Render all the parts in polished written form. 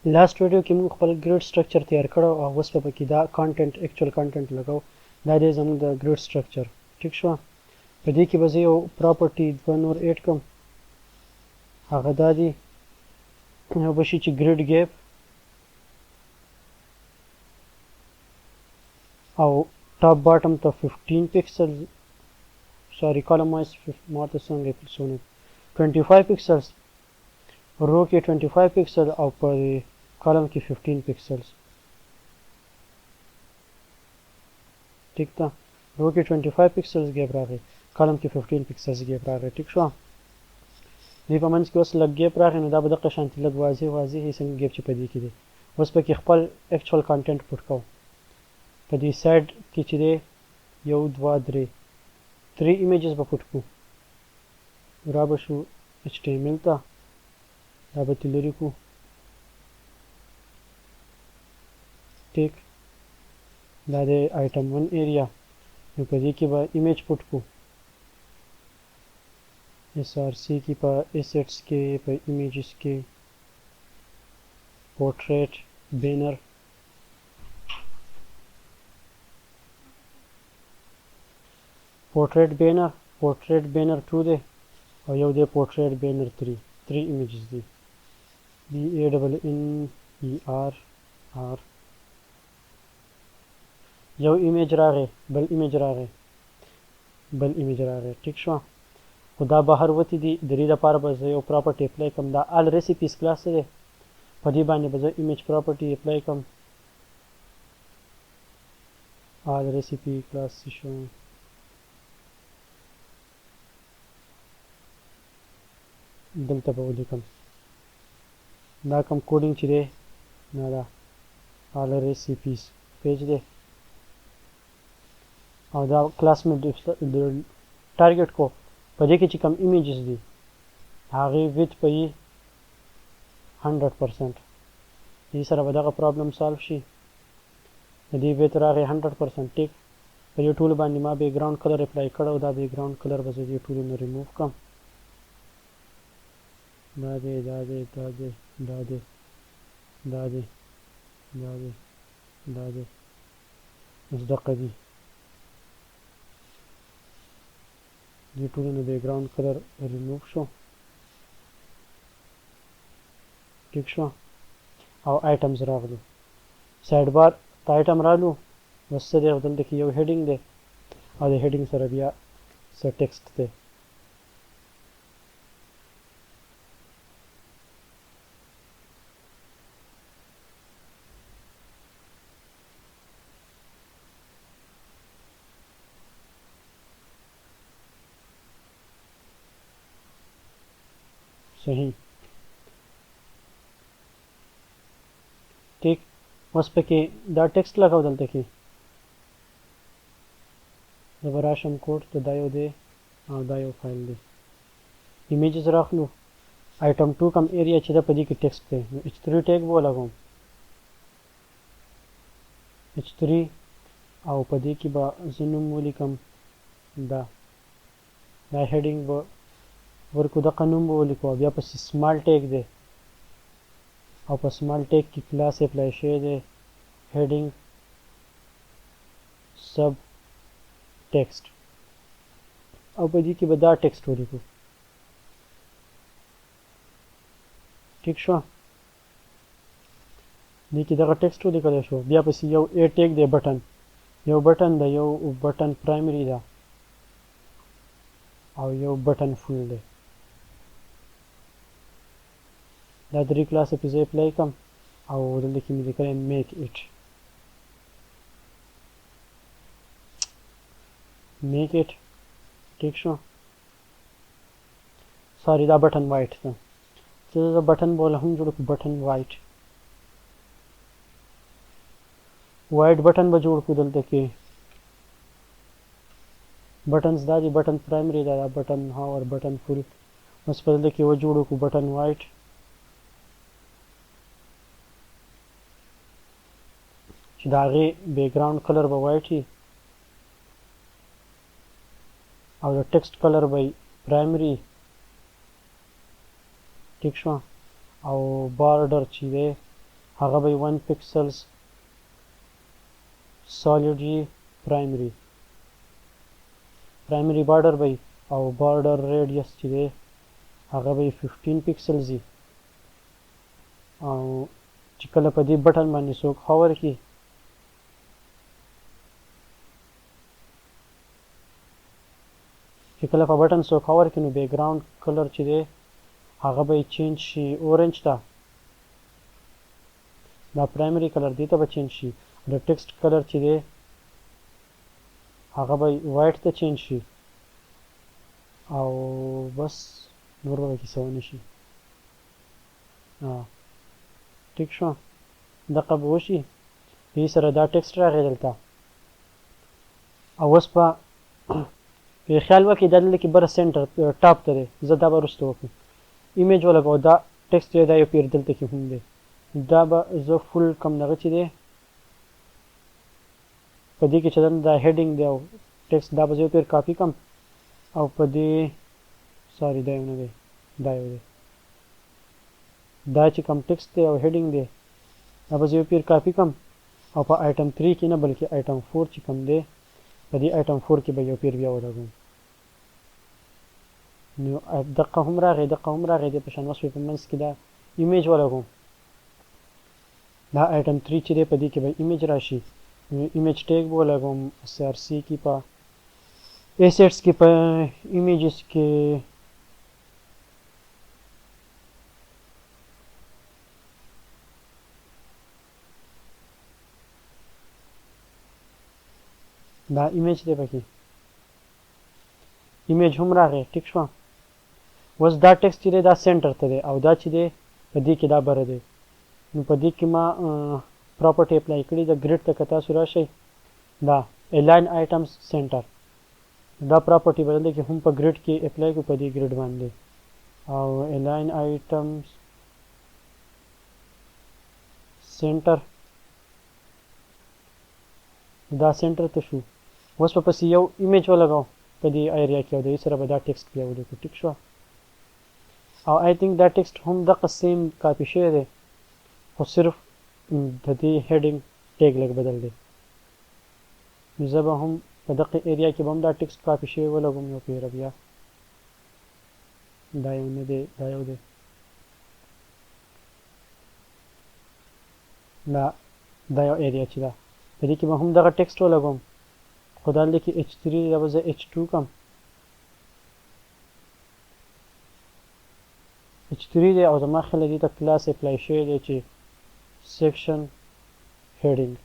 لاست ویډیو کې موږ خپل ګریډ سټرکچر تیار کړو او اوس په کې دا کانټنټ اکچوال کانټنټ لګاو دا دی زموږ د ګریډ سټرکچر ټیک شو په دې کې به زه یو پراپرټي دوه نور ایډ کړم هغه دا دی یو به شي چې ګریډ ګیپ او ټاپ باټم ته 15 پکسل سوري کالم وایز ماته څنګه پکسلونه 25 پکسلز رو کې 25 پکسل او په کالم کې 15 پکسلز ټیک ده رو کې 25 پکسلز ګیپ راغی کالم کې 15 پکسلز ګیپ راغی ټیک شو دې په منځ کې اوس لږ ګیپ راغی نو دا به دغه شانتي لږ واضح څنګه ګیپ چې په دې کې دی اوس په کې خپل اکچوال کانټنټ پټ کوو په دې سایډ کې چې دی یو دوه درې 3 ایمیجز به پټ کوو را به شو HTML ته دا به لري کو ټیک دا د آیټم 1 ایریا نو په دې کې به ایمیج پټ کو SRC کې په assets کې په images کې portrait banner portrait banner 2 دی او یو دی portrait banner 3 images دي BANNER یو ایمیج راغی بل ایمیج راغی ټیک شو خو دا بهر وتی دي د دې لپاره به زه یو پراپرټي اپلای کوم دا ال ریسیپیز کلاس دی په دې باندې به زه ایمیج پراپرټي اپلای کوم ال ریسیپی کلاس شو دلته به ولیکم دا کوم کوډینګ چې دی نه دا ال ریسیپیز پیج دی او دا کلاس مې د ټارګټ کو په دې کې چې کوم ایمیجز دي هغه ویت په 100% دې سره به دغه پرابلم سالو شي د دې ویت راغی 100% ټیک په دې ټول باندې ما بیک ګراوند کلر اپلای کړو دا بیک ګراوند کلر به زه دې ټول نه ریموو کوم دا دی اوس دقه دي دې ټول نه بیک ګراوند کلر ریموو شو ټیک شو او آیټمز راغلو سایډ بار ته آیټم رالو بس څه دی دلته کې یو هیډینګ دی او د هیډینګ سره بیا څه ټیکسټ دی صحیح ټیک اوس پکې دا ټیکسټ لګاو دلته کې د براشم کوډ ته دا یو دی او دا یو فایل دی ایمیجز راخلو آیټم 2 کم ایریا چې دا په دې کې ټیکسټ دی نو H3 ټیګ به لګوم H3 او په دې کې به زه نوم ولیکم دا هیډینګ به ورکو د قانون به ولیکو بیا پسې سمال ټیګ دی او په سمال ټیګ کې کلاس اپلای شوی دی هیډینګ سب ټیکسټ او په دې کې به دا ټیکسټ ولیکو ټیک شو دې کې دغه ټیکسټ ولیکل شو بیا پسې یو ا ټیګ دی بټن یو بټن پرایمري ده او یو بټن فول دی دا درې کلاس په ځای اپلای کوم او دلته کې مې لیکلی میک اټ ټیک شو سوري دا بټن وایټ ده زه دا بټن بوله هم جوړ کړو بټن وایټ بټن به جوړ کړو دلته کې بټنز دا دي بټن پرایمري دا بټن هاور بټن فول اوس په دلته کې و جوړو کړو بټن وایټ چې د هغې بیک ګراوند کلر به وایټ وي او د ټیکسټ کلر به پرایمري ټیک شو او بارډر چې دی هغه به 1 pixels solid وي primary border به او border radius چې دی هغه به 15 pixels وي او چې کله په دې بټن باندې څوک هاور کړي چې کله په بټن څوک هاور کړي نو بیکګراوند کلر چې دی هغه به چینج شي اورنج ته دا پرایمری کلر دی ته به چینج شي د ټیکسټ کلر چې دی هغه به وایټ ته چینج شي او بس نور به کې څه ونه شي ټیک شو دغه به وشي دې سره دا ټیکسټ راغی دلته او اوس په خیال وکړئ دا دلته کې بره سنټر ټاپ ته دی زه دا به وروسته وکړم ایمیج ولګوه دا ټیکسټ دی دا یو پیر دلته کې هم دی دا به زه فل کم دغه چې دی په دې کې چې دا هیډینګ دی او ټیکسټ دا به زه یو پیر کاپي کم او په دې سوري دا یو نه دی دا یو دی دا چې کم ټیکسټ دی او هیډینګ دی دا به زه یو پیر کاپي کم او په آیټم 3 کې نه بلکې آیټم 4 چې کم دی په دې آیټم 4 کې به یو پیر بیا ولګوم نو دقه هم راغی دی په شان وسوي په منځ کې دا ایمیج ولګوم دا آیټم 3 چې دی په دې کې به ایمیج راشي نو ایمیج ټیګ به ولګوم CRC کې په assets کې په images کې دا ایمیج دی پکې ایمیج هم راغی ټیک شو اوس دا ټیکسټ چې دی دا سنټر ته دی او دا چې دی په دې کې دا بره دی نو په دې کې ما پراپرټي اپلای کړې د ګریډ ته که تاسو راشئ دا الاین آیټمز سنټر دا پراپرټي بدل کې هم په ګریډ کې اپلای کو په دې ګریډ باندې او الاین آیټمز سنټر دا سنټر ته شو اوس په پسې یو ایمیج ولګاو په دې ایریا کې او د سره به دا ټیکسټ بیا ولیکو ټیک شو او آی تھنک دا ټیکسټ هم دغه سیم کاپي شوی دی خو صرف د دې هیډینګ ټیګ لږ بدل دی نو زه به هم په دغه ایریا کې به هم دا ټیکسټ کاپي شوی ولګوم یو پیره بیا دا یو نه دی دا یو دی دا یو ایریا چې ده په دې کې به هم دغه ټیکسټ ولګوم خو دلته کې H3 دی دا به زه H2 کم H3 دی او زما خیال دې ته کلاس اپلای شوی دی چې section heading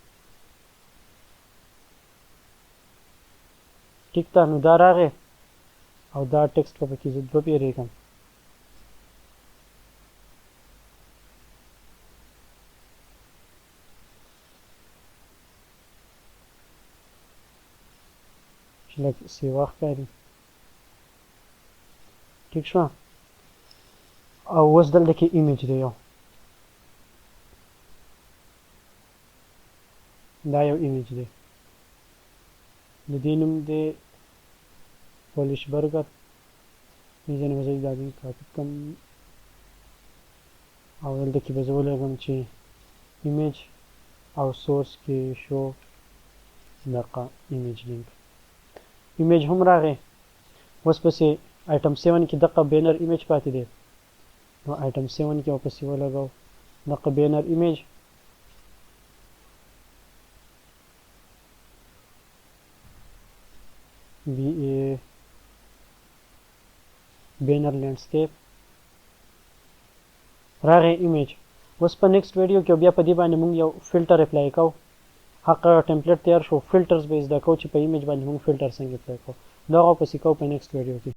ټیک ته نو دا راغی او دا ټیکسټ په کې زه دوه پیرې کم چې لږ سیوا ښکاري ټیک شو او اوس دلته کې ایمیج دی یو دا یو ایمیج دی د دې نوم دی پولیش برګر میزه نه به زه دا دې کاپي کړم او دلته کې به زه ولګم چې ایمیج او سورس کې شو دغه ایمیج لینک ایمیج هم راغی اوس پسې آیټم 7 کې دغه بینر ایمیج پاتې دی نو آیټم 7 کې واپس ولګاو دغه بینر ایمیج BA بینر لینډسکیپ راغی ایمیج اوس په نیکسټ ویډیو کې بیا په دې باندې موږ یو فلټر اپلای کوو هغه ټمپلیټ تیار شو فلټرز به زده کوو چې په ایمیج باندې موږ فلټر څنګه اپلای کوو دا پسې کوو په نیکسټ ویډیو کې